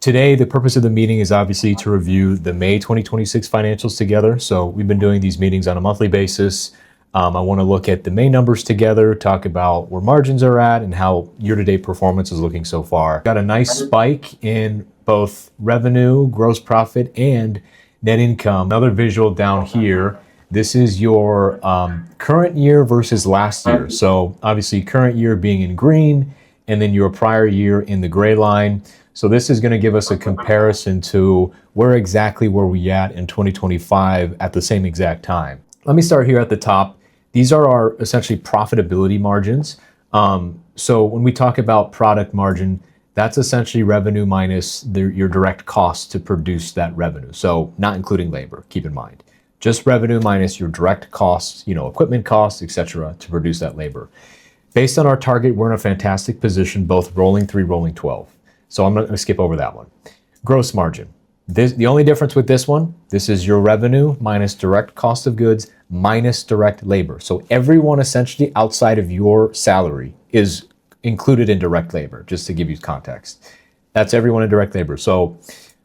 Today, the purpose of the meeting is obviously to review the May 2026 financials together. So we've been doing these meetings on a monthly basis. I want to look at the May numbers together, talk about where margins are at and how year-to-date performance is looking so far. Got a nice spike in both revenue, gross profit, and net income. Another visual down here. This is your current year versus last year. So obviously current year being in green, and then your prior year in the gray line. So this is going to give us a comparison to where exactly were we at in 2025 at the same exact time. Let me start here at the top. These are our essentially profitability margins. So when we talk about product margin, that's essentially revenue minus your direct costs to produce that revenue. So not including labor, keep in mind. Just revenue minus your direct costs, equipment costs, etc., to produce that labor. Based on our target, we're in a fantastic position, both rolling 3, rolling 12. So I'm going to skip over that one. Gross margin. The only difference with this one, this is your revenue minus direct cost of goods minus direct labor. So everyone essentially outside of your salary is included in direct labor, just to give you context. That's everyone in direct labor. So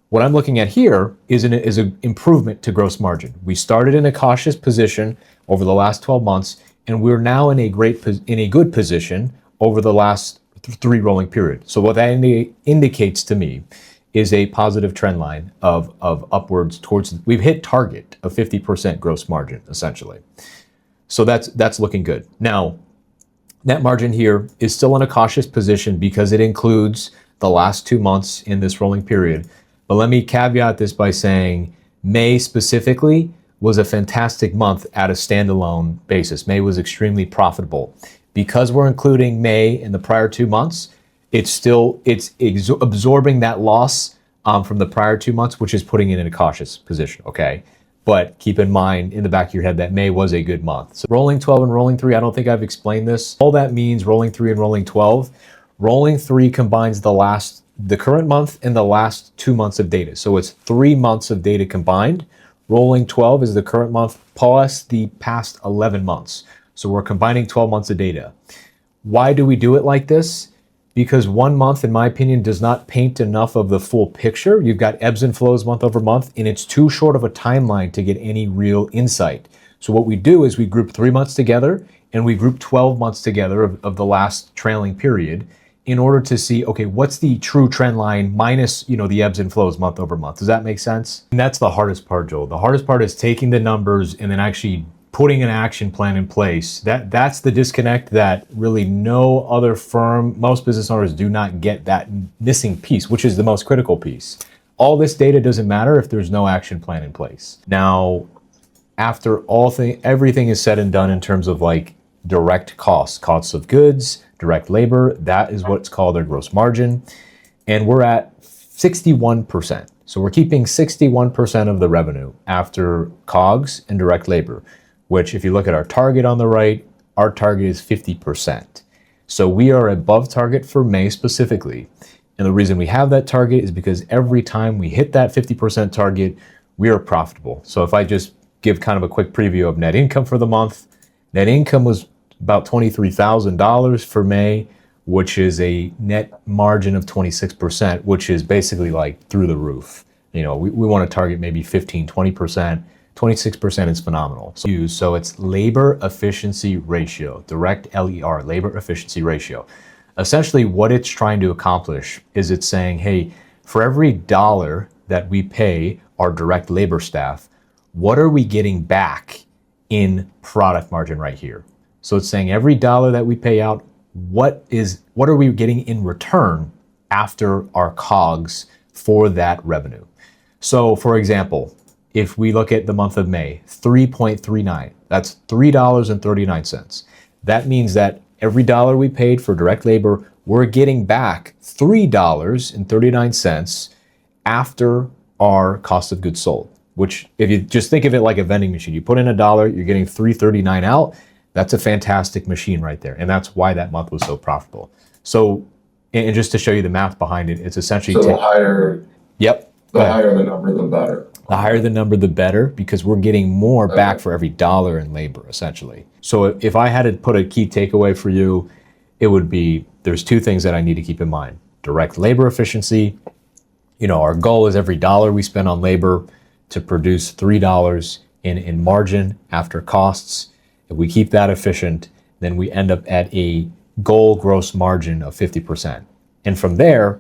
what I'm looking at here is an improvement to gross margin. We started in a cautious position over the last 12 months, and we're now in a good position over the last 3 rolling period. So what that indicates to me is a positive trend line of upwards towards, we've hit target of 50% gross margin essentially. So that's looking good. Now, net margin here is still in a cautious position because it includes the last 2 months in this rolling period. But let me caveat this by saying May specifically was a fantastic month at a standalone basis. May was extremely profitable. Because we're including May in the prior 2 months, it's absorbing that loss from the prior 2 months, which is putting it in a cautious position, okay? But keep in mind in the back of your head that May was a good month. So rolling 12 and rolling 3, I don't think I've explained this. All that means rolling 3 and rolling 12. Rolling 3 combines the current month and the last 2 months of data. So it's 3 months of data combined. Rolling 12 is the current month plus the past 11 months. So we're combining 12 months of data. Why do we do it like this? Because 1 month, in my opinion, does not paint enough of the full picture. You've got ebbs and flows month over month, and it's too short of a timeline to get any real insight. So what we do is we group 3 months together, and we group 12 months together of the last trailing period in order to see, okay, what's the true trend line minus, the ebbs and flows month over month. Does that make sense? And that's the hardest part, Joel. The hardest part is taking the numbers and then actually putting an action plan in place. That's the disconnect that really no other firm, most business owners do not get, that missing piece, which is the most critical piece. All this data doesn't matter if there's no action plan in place. Now, after everything is said and done in terms of like direct costs of goods, direct labor, that is what's called a gross margin. And we're at 61%. So we're keeping 61% of the revenue after COGS and direct labor, which if you look at our target on the right, our target is 50%. So we are above target for May specifically. And the reason we have that target is because every time we hit that 50% target, we are profitable. So if I just give kind of a quick preview of net income for the month, net income was about $23,000 for May, which is a net margin of 26%, which is basically like through the roof. We want to target maybe 15, 20%. 26% is phenomenal. So it's labor efficiency ratio, direct LER, labor efficiency ratio. Essentially what it's trying to accomplish is it's saying, hey, for every dollar that we pay our direct labor staff, what are we getting back in product margin right here? So it's saying every dollar that we pay out, what are we getting in return after our COGS for that revenue? So for example, if we look at the month of May, 3.39, that's $3.39. That means that every dollar we paid for direct labor, we're getting back $3.39 after our cost of goods sold, which if you just think of it like a vending machine, you put in $1, you're getting $3.39 out. That's a fantastic machine right there. And that's why that month was so profitable. So, and just to show you the math behind it, it's essentially the higher. Yep. The higher the number, the better. The higher the number, the better, because we're getting more back for every dollar in labor, essentially. So if I had to put a key takeaway for you, it would be, there's 2 things that I need to keep in mind. Direct labor efficiency our goal is every dollar we spend on labor to produce $3 in margin after costs. If we keep that efficient, then we end up at a goal gross margin of 50%. And from there,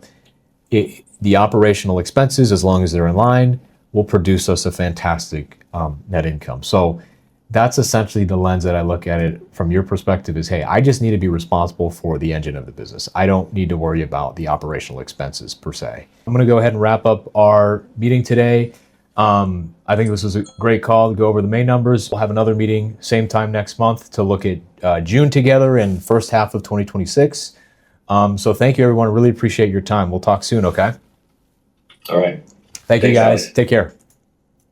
the operational expenses, as long as they're in line, will produce us a fantastic net income. So that's essentially the lens that I look at it from your perspective is, hey, I just need to be responsible for the engine of the business. I don't need to worry about the operational expenses per se. I'm going to go ahead and wrap up our meeting today. I think this was a great call to go over the main numbers. We'll have another meeting same time next month to look at June together and first half of 2026. So thank you, everyone. Really appreciate your time. We'll talk soon, okay? All right. Thank you, Thanks, guys. Alex. Take care.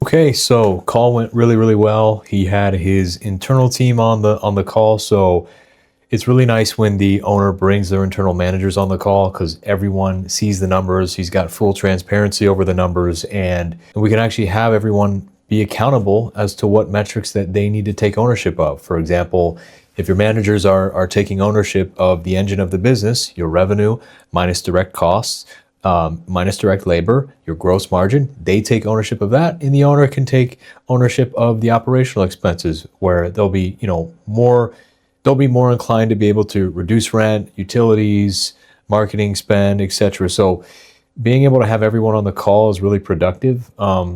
Okay, so call went really, really well. He had his internal team on the call, so it's really nice when the owner brings their internal managers on the call because everyone sees the numbers. He's got full transparency over the numbers, and we can actually have everyone be accountable as to what metrics that they need to take ownership of. For example, if your managers are taking ownership of the engine of the business, your revenue minus direct costs, minus direct labor, your gross margin, they take ownership of that, and the owner can take ownership of the operational expenses, where they'll be more inclined to be able to reduce rent, utilities, marketing spend, etc. So being able to have everyone on the call is really productive.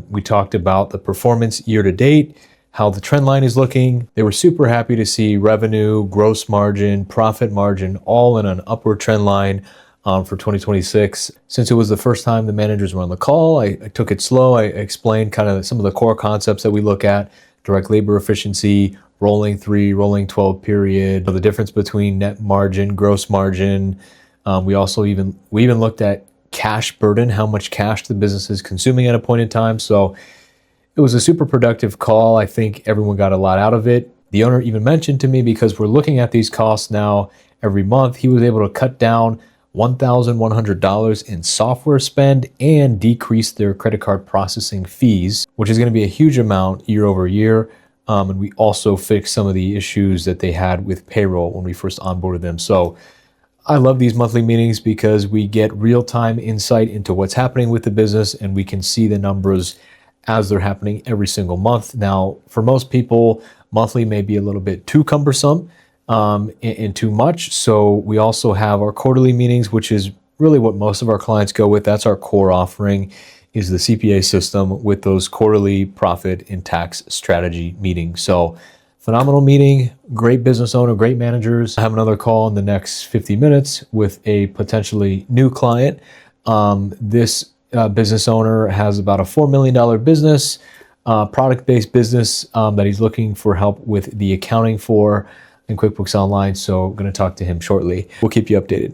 We talked about the performance year to date, how the trend line is looking. They were super happy to see revenue, gross margin, profit margin, all in an upward trend line for 2026. Since it was the first time the managers were on the call, I took it slow. I explained kind of some of the core concepts that we look at: direct labor efficiency, rolling 3, rolling 12 period, the difference between net margin, gross margin. We even looked at cash burden, how much cash the business is consuming at a point in time. So it was a super productive call. I think everyone got a lot out of it. The owner even mentioned to me, because we're looking at these costs now every month, he was able to cut down $1,100 in software spend and decrease their credit card processing fees, which is going to be a huge amount year over year. And we also fixed some of the issues that they had with payroll when we first onboarded them. So I love these monthly meetings because we get real-time insight into what's happening with the business, and we can see the numbers as they're happening every single month. Now, for most people, monthly may be a little bit too cumbersome and too much. So we also have our quarterly meetings, which is really what most of our clients go with. That's our core offering, is the CPA system with those quarterly profit and tax strategy meetings. So phenomenal meeting, great business owner, great managers. I have another call in the next 50 minutes with a potentially new client. This business owner has about a $4 million business, product-based business that he's looking for help with the accounting for in QuickBooks Online. So I'm going to talk to him shortly. We'll keep you updated.